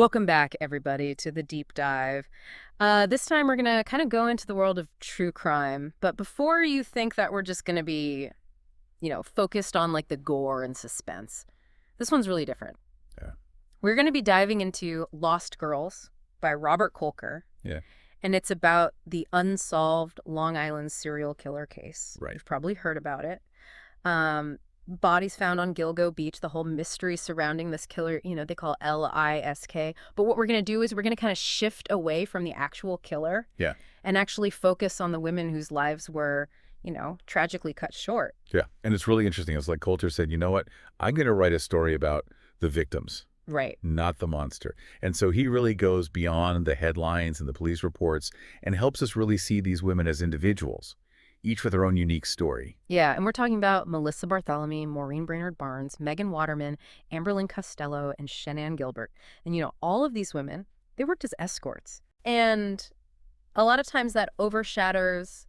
Welcome back, everybody, to the deep dive. This time we're going to kind of go into the world of true crime. But before you think that we're just going to be, focused on like the gore and suspense, this one's really different. Yeah. We're going to be diving into Lost Girls by Robert Kolker. Yeah. And it's about the unsolved Long Island serial killer case. Right. You've probably heard about it. Bodies found on Gilgo Beach, the whole mystery surrounding this killer, they call LISK. But what we're going to do is we're going to kind of shift away from the actual killer. Yeah. And actually focus on the women whose lives were, tragically cut short. Yeah. And it's really interesting. It's like Coulter said, you know what? I'm going to write a story about the victims. Right. Not the monster. And so he really goes beyond the headlines and the police reports and helps us really see these women as individuals, each with their own unique story. Yeah, and we're talking about Melissa Bartholomew, Maureen Brainerd Barnes, Megan Waterman, Amberlynn Costello, and Shanann Gilbert. And, all of these women, they worked as escorts. And a lot of times that overshadows,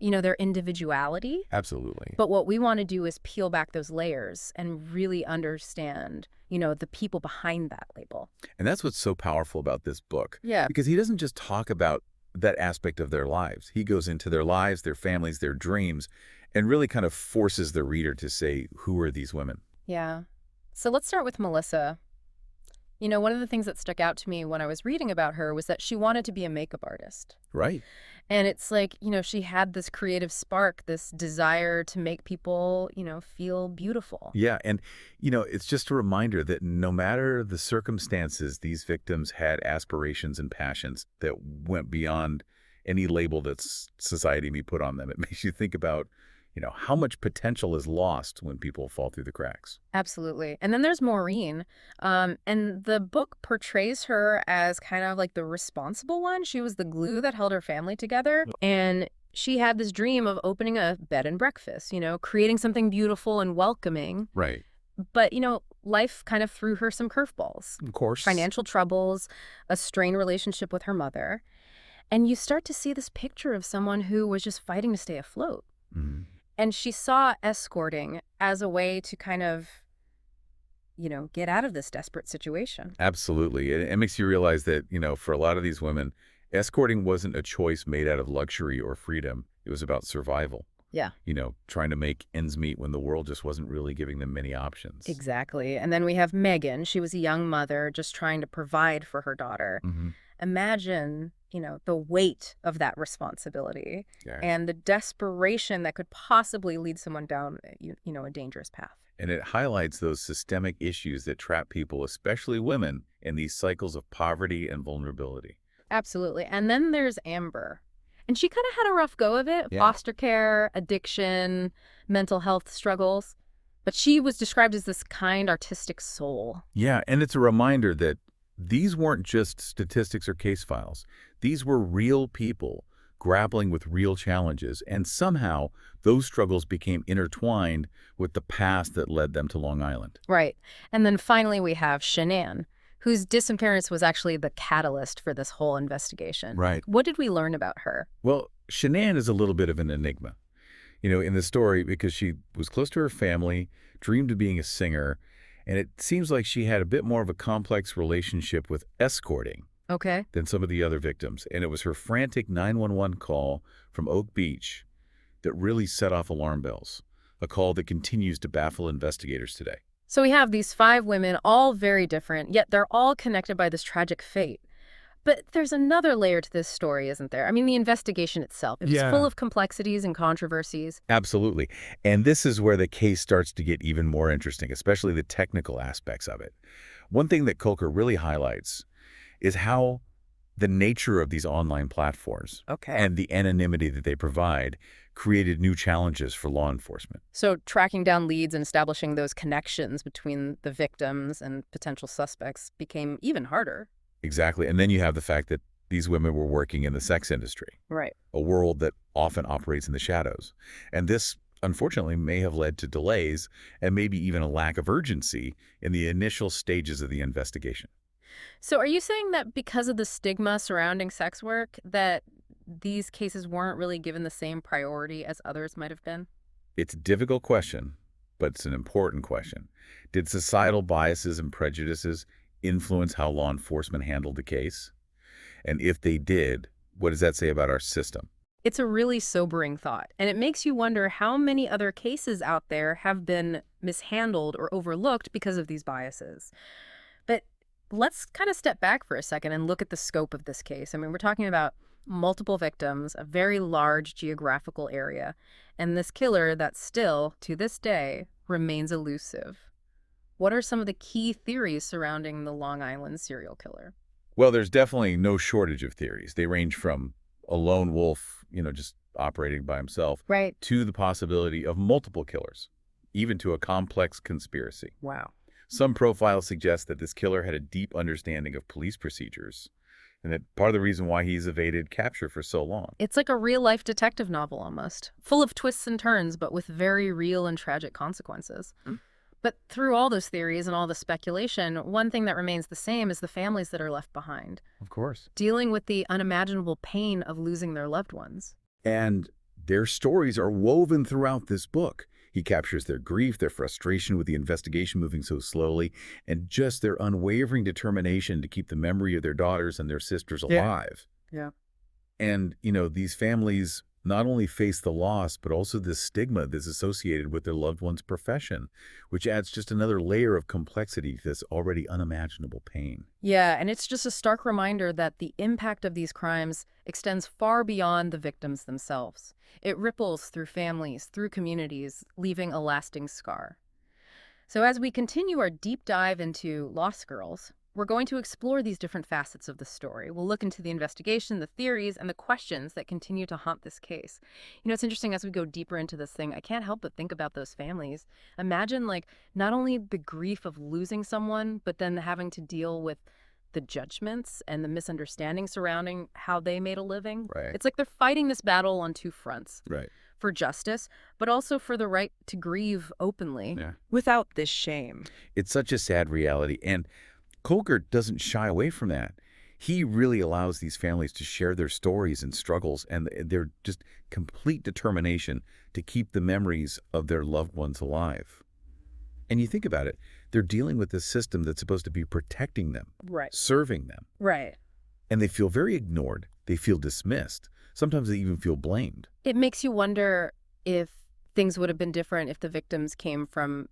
their individuality. Absolutely. But what we want to do is peel back those layers and really understand, the people behind that label. And that's what's so powerful about this book. Yeah. Because he doesn't just talk about that aspect of their lives. He goes into their lives, their families, their dreams, and really kind of forces the reader to say, who are these women? Yeah. So let's start with Melissa. One of the things that stuck out to me when I was reading about her was that she wanted to be a makeup artist. Right. And it's like, she had this creative spark, this desire to make people, feel beautiful. Yeah. And, it's just a reminder that no matter the circumstances, these victims had aspirations and passions that went beyond any label that society may put on them. It makes you think about, how much potential is lost when people fall through the cracks. Absolutely. And then there's Maureen. And the book portrays her as kind of like the responsible one. She was the glue that held her family together. And she had this dream of opening a bed and breakfast, creating something beautiful and welcoming. Right. But, life kind of threw her some curveballs. Of course. Financial troubles, a strained relationship with her mother. And you start to see this picture of someone who was just fighting to stay afloat. Mm-hmm. And she saw escorting as a way to kind of, get out of this desperate situation. Absolutely. It makes you realize that, for a lot of these women, escorting wasn't a choice made out of luxury or freedom. It was about survival. Yeah. Trying to make ends meet when the world just wasn't really giving them many options. Exactly. And then we have Megan. She was a young mother just trying to provide for her daughter. Mm-hmm. Imagine, the weight of that responsibility and the desperation that could possibly lead someone down, a dangerous path. And it highlights those systemic issues that trap people, especially women, in these cycles of poverty and vulnerability. Absolutely. And then there's Amber. And she kind of had a rough go of it, foster care, addiction, mental health struggles. But she was described as this kind, artistic soul. Yeah, and it's a reminder that these weren't just statistics or case files. These were real people grappling with real challenges, and somehow those struggles became intertwined with the past that led them to Long Island. Right. And then finally we have Shanann, whose disappearance was actually the catalyst for this whole investigation. Right. What did we learn about her? Well, Shanann is a little bit of an enigma, in the story, because she was close to her family, dreamed of being a singer, and it seems like she had a bit more of a complex relationship with escorting than some of the other victims. And it was her frantic 911 call from Oak Beach that really set off alarm bells, a call that continues to baffle investigators today. So we have these 5 women, all very different, yet they're all connected by this tragic fate. But there's another layer to this story, isn't there? I mean, the investigation itself, it's full of complexities and controversies. Absolutely. And this is where the case starts to get even more interesting, especially the technical aspects of it. One thing that Kolker really highlights is how the nature of these online platforms and the anonymity that they provide created new challenges for law enforcement. So tracking down leads and establishing those connections between the victims and potential suspects became even harder. Exactly. And then you have the fact that these women were working in the sex industry. Right. A world that often operates in the shadows. And this, unfortunately, may have led to delays and maybe even a lack of urgency in the initial stages of the investigation. So are you saying that because of the stigma surrounding sex work, that these cases weren't really given the same priority as others might have been? It's a difficult question, but it's an important question. Did societal biases and prejudices influence how law enforcement handled the case? And if they did, what does that say about our system? It's a really sobering thought, and it makes you wonder how many other cases out there have been mishandled or overlooked because of these biases. But let's kind of step back for a second and look at the scope of this case. I mean, we're talking about multiple victims, a very large geographical area, and this killer that still, to this day, remains elusive. What are some of the key theories surrounding the Long Island serial killer? Well, there's definitely no shortage of theories. They range from a lone wolf, just operating by himself, Right. to the possibility of multiple killers, even to a complex conspiracy. Wow. Some profiles suggest that this killer had a deep understanding of police procedures, and that part of the reason why he's evaded capture for so long. It's like a real-life detective novel almost, full of twists and turns, but with very real and tragic consequences. But through all those theories and all the speculation, one thing that remains the same is the families that are left behind, Of course. dealing with the unimaginable pain of losing their loved ones. And their stories are woven throughout this book. He captures their grief, their frustration with the investigation moving so slowly, and just their unwavering determination to keep the memory of their daughters and their sisters alive. Yeah. And, these families not only face the loss, but also the stigma that's associated with their loved one's profession, which adds just another layer of complexity to this already unimaginable pain. Yeah, and it's just a stark reminder that the impact of these crimes extends far beyond the victims themselves. It ripples through families, through communities, leaving a lasting scar. So as we continue our deep dive into Lost Girls, we're going to explore these different facets of the story. We'll look into the investigation, the theories, and the questions that continue to haunt this case. It's interesting as we go deeper into this thing, I can't help but think about those families. Imagine, not only the grief of losing someone, but then having to deal with the judgments and the misunderstanding surrounding how they made a living. Right. It's like they're fighting this battle on two fronts. Right. For justice, but also for the right to grieve openly Yeah. without this shame. It's such a sad reality, and Kolker doesn't shy away from that. He really allows these families to share their stories and struggles and their just complete determination to keep the memories of their loved ones alive. And you think about it, they're dealing with this system that's supposed to be protecting them, Right. serving them, Right. and they feel very ignored. They feel dismissed. Sometimes they even feel blamed. It makes you wonder if things would have been different if the victims came from,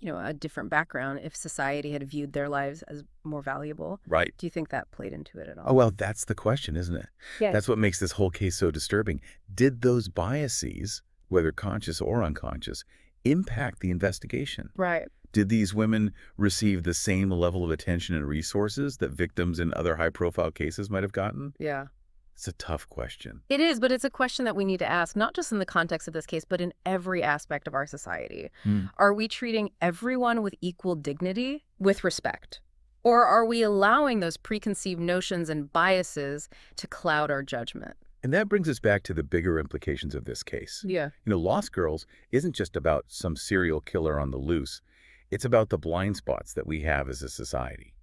a different background, if society had viewed their lives as more valuable. Right. Do you think that played into it at all? Oh, well, that's the question, isn't it? Yeah. That's what makes this whole case so disturbing. Did those biases, whether conscious or unconscious, impact the investigation? Right. Did these women receive the same level of attention and resources that victims in other high-profile cases might have gotten? Yeah. It's a tough question. It is, but it's a question that we need to ask, not just in the context of this case, but in every aspect of our society. Are we treating everyone with equal dignity, with respect? Or are we allowing those preconceived notions and biases to cloud our judgment? And that brings us back to the bigger implications of this case. Yeah. Lost Girls isn't just about some serial killer on the loose. It's about the blind spots that we have as a society.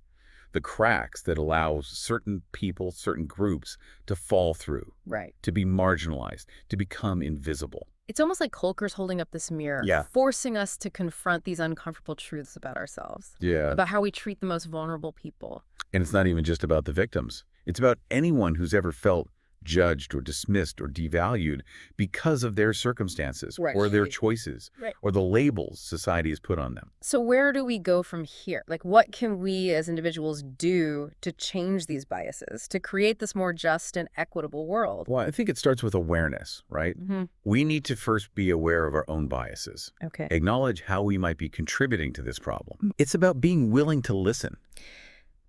The cracks that allow certain people, certain groups to fall through, Right. to be marginalized, to become invisible. It's almost like Kolker's holding up this mirror, Yeah. forcing us to confront these uncomfortable truths about ourselves, Yeah. about how we treat the most vulnerable people. And it's not even just about the victims. It's about anyone who's ever felt judged or dismissed or devalued because of their circumstances Right. or their choices Right. or the labels society has put on them. So where do we go from here? What can we as individuals do to change these biases, to create this more just and equitable world? Well, I think it starts with awareness, right? We need to first be aware of our own biases, Okay. acknowledge how we might be contributing to this problem. It's about being willing to listen,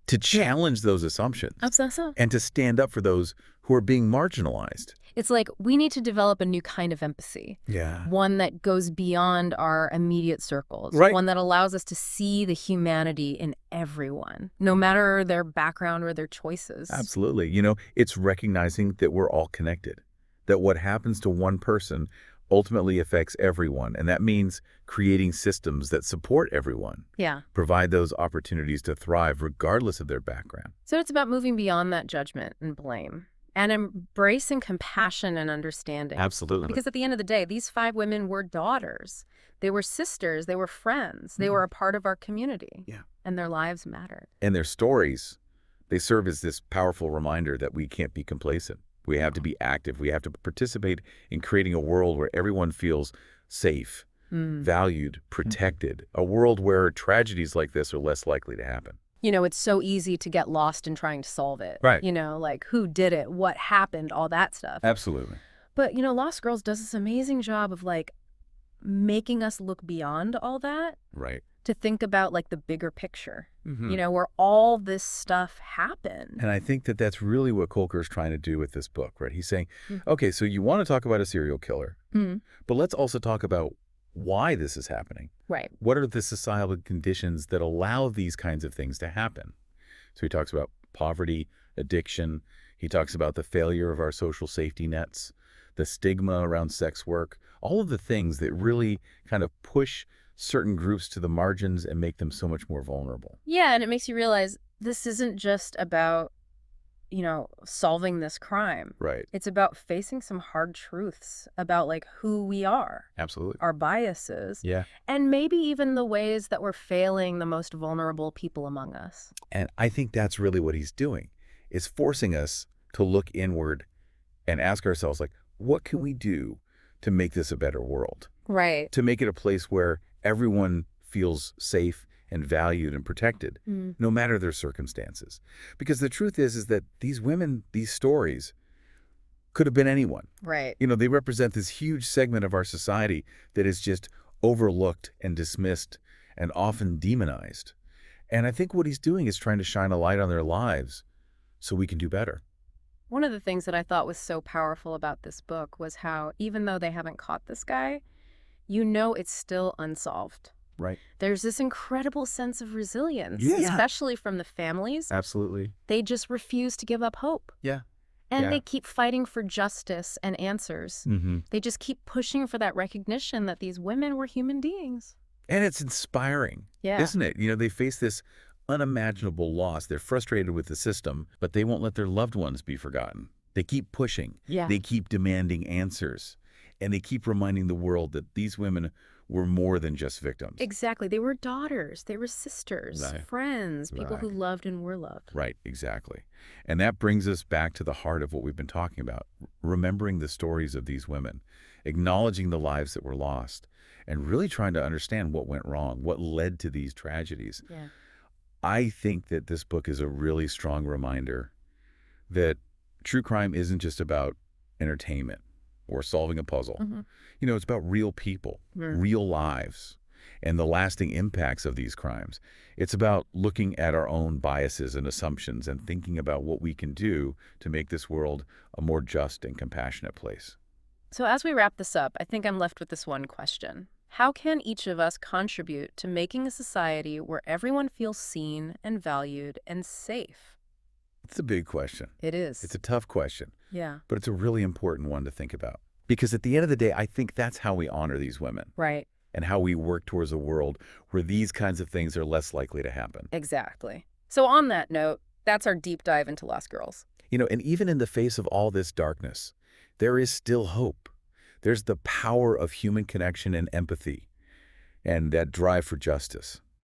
to challenge those assumptions, Absolutely. and to stand up for those who are being marginalized. It's like we need to develop a new kind of empathy. Yeah. One that goes beyond our immediate circles. Right. One that allows us to see the humanity in everyone, no matter their background or their choices. Absolutely. It's recognizing that we're all connected, that what happens to one person ultimately affects everyone. And that means creating systems that support everyone, Yeah. provide those opportunities to thrive regardless of their background. So it's about moving beyond that judgment and blame And embracing compassion and understanding. Absolutely. Because at the end of the day, these 5 women were daughters. They were sisters. They were friends. They were a part of our community. Yeah. And their lives mattered. And their stories, they serve as this powerful reminder that we can't be complacent. We have to be active. We have to participate in creating a world where everyone feels safe, valued, protected, a world where tragedies like this are less likely to happen. You know, it's so easy to get lost in trying to solve it. Right. You know, like who did it, what happened, all that stuff. Absolutely. But, you know, Lost Girls does this amazing job of like making us look beyond all that Right. to think about like the bigger picture, Mhm. you know, where all this stuff happened. And I think that that's really what Kolker is trying to do with this book, right? He's saying, Mm. okay, so you want to talk about a serial killer, Mm. but let's also talk about why this is happening. Right. What are the societal conditions that allow these kinds of things to happen? So he talks about poverty, addiction. He talks about the failure of our social safety nets, the stigma around sex work, all of the things that really kind of push certain groups to the margins and make them so much more vulnerable. Yeah, and it makes you realize this isn't just about, you know, solving this crime. Right. It's about facing some hard truths about like who we are, Absolutely. our biases, Yeah. and maybe even the ways that we're failing the most vulnerable people among us. And I think that's really what he's doing, is forcing us to look inward and ask ourselves, like, what can we do to make this a better world? Right. To make it a place where everyone feels safe and valued and protected, no matter their circumstances. Because the truth is that these women, these stories, could have been anyone. Right. You know, they represent this huge segment of our society that is just overlooked and dismissed and often demonized. And I think what he's doing is trying to shine a light on their lives so we can do better. One of the things that I thought was so powerful about this book was how, even though they haven't caught this guy, you know it's still unsolved. Right. There's this incredible sense of resilience, Yeah. especially from the families. Absolutely. They just refuse to give up hope. Yeah. And Yeah. they keep fighting for justice and answers. Mm-hmm. They just keep pushing for that recognition that these women were human beings. And it's inspiring, Yeah. isn't it? You know, they face this unimaginable loss. They're frustrated with the system, but they won't let their loved ones be forgotten. They keep pushing. Yeah. They keep demanding answers. And they keep reminding the world that these women were more than just victims. Exactly. They were daughters. They were sisters, Right. friends, people who Right. loved and were loved. Right, exactly. And that brings us back to the heart of what we've been talking about, remembering the stories of these women, acknowledging the lives that were lost, and really trying to understand what went wrong, what led to these tragedies. Yeah. I think that this book is a really strong reminder that true crime isn't just about entertainment or solving a puzzle. Mhm. You know, it's about real people, real lives, and the lasting impacts of these crimes. It's about looking at our own biases and assumptions and thinking about what we can do to make this world a more just and compassionate place. So as we wrap this up, I think I'm left with this one question. How can each of us contribute to making a society where everyone feels seen and valued and safe? It's a big question. It is. It's a tough question, Yeah. but it's a really important one to think about. Because at the end of the day, I think that's how we honor these women Right. and how we work towards a world where these kinds of things are less likely to happen. Exactly. So on that note, that's our deep dive into Lost Girls. You know, and even in the face of all this darkness, there is still hope. There's the power of human connection and empathy and that drive for justice.